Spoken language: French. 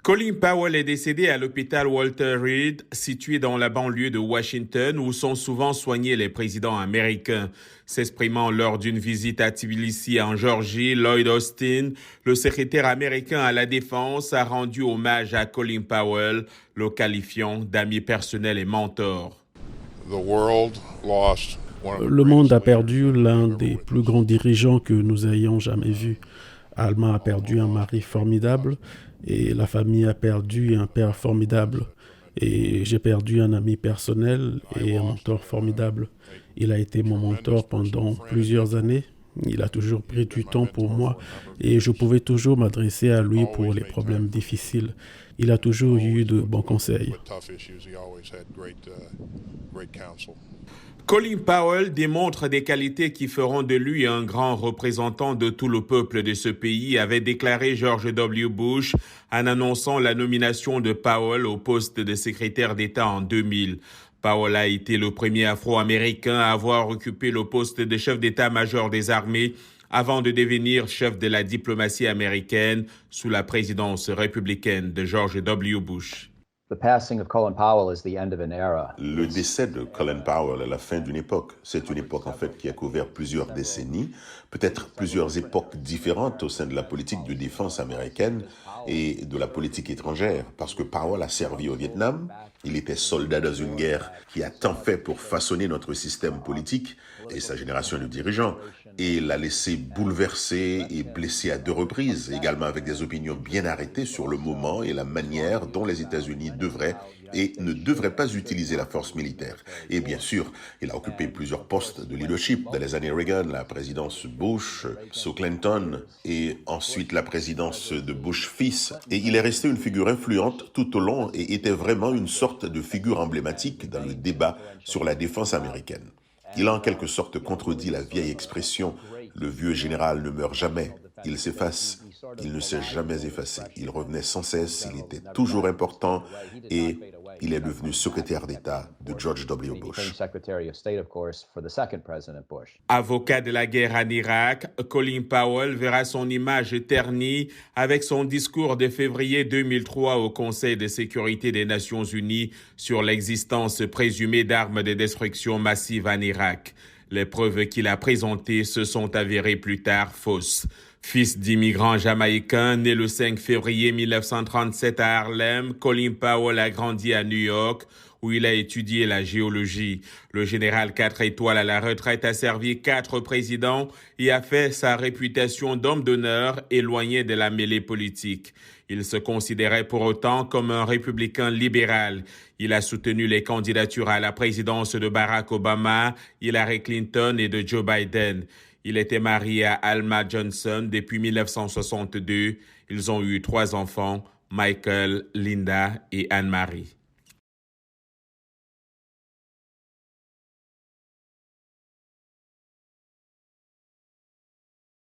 Colin Powell est décédé à l'hôpital Walter Reed, situé dans la banlieue de Washington, où sont souvent soignés les présidents américains. S'exprimant lors d'une visite à Tbilissi en Géorgie, Lloyd Austin, le secrétaire américain à la Défense, a rendu hommage à Colin Powell, le qualifiant d'ami personnel et mentor. Le monde a perdu l'un des plus grands dirigeants que nous ayons jamais vus. Alma a perdu un mari formidable et la famille a perdu un père formidable. Et j'ai perdu un ami personnel et un mentor formidable. Il a été mon mentor pendant plusieurs années. Il a toujours pris du temps pour moi et je pouvais toujours m'adresser à lui pour les problèmes difficiles. Il a toujours eu de bons conseils. Colin Powell démontre des qualités qui feront de lui un grand représentant de tout le peuple de ce pays, avait déclaré George W. Bush en annonçant la nomination de Powell au poste de secrétaire d'État en 2000. Powell a été le premier Afro-Américain à avoir occupé le poste de chef d'état-major des armées avant de devenir chef de la diplomatie américaine sous la présidence républicaine de George W. Bush. Le décès de Colin Powell est la fin d'une époque. C'est une époque en fait qui a couvert plusieurs décennies, peut-être plusieurs époques différentes au sein de la politique de défense américaine et de la politique étrangère, parce que Powell a servi au Vietnam, il était soldat dans une guerre qui a tant fait pour façonner notre système politique et sa génération de dirigeants, et l'a laissé bouleversé et blessé à 2 reprises, également avec des opinions bien arrêtées sur le moment et la manière dont les États-Unis devraient et ne devraient pas utiliser la force militaire. Et bien sûr, il a occupé plusieurs postes de leadership dans les années Reagan, la présidence Bush, sous Clinton et ensuite la présidence de Bush fils. Et il est resté une figure influente tout au long et était vraiment une sorte de figure emblématique dans le débat sur la défense américaine. Il a en quelque sorte contredit la vieille expression « le vieux général ne meurt jamais, il s'efface ». Il ne s'est jamais effacé. Il revenait sans cesse, il était toujours important et il est devenu secrétaire d'État de George W. Bush. Avocat de la guerre en Irak, Colin Powell verra son image ternie avec son discours de février 2003 au Conseil de sécurité des Nations Unies sur l'existence présumée d'armes de destruction massive en Irak. Les preuves qu'il a présentées se sont avérées plus tard fausses. Fils d'immigrants jamaïcains, né le 5 février 1937 à Harlem, Colin Powell a grandi à New York, où il a étudié la géologie. Le général 4 étoiles à la retraite a servi 4 présidents et a fait sa réputation d'homme d'honneur éloigné de la mêlée politique. Il se considérait pour autant comme un républicain libéral. Il a soutenu les candidatures à la présidence de Barack Obama, Hillary Clinton et de Joe Biden. Il était marié à Alma Johnson depuis 1962. Ils ont eu 3 enfants, Michael, Linda et Anne-Marie.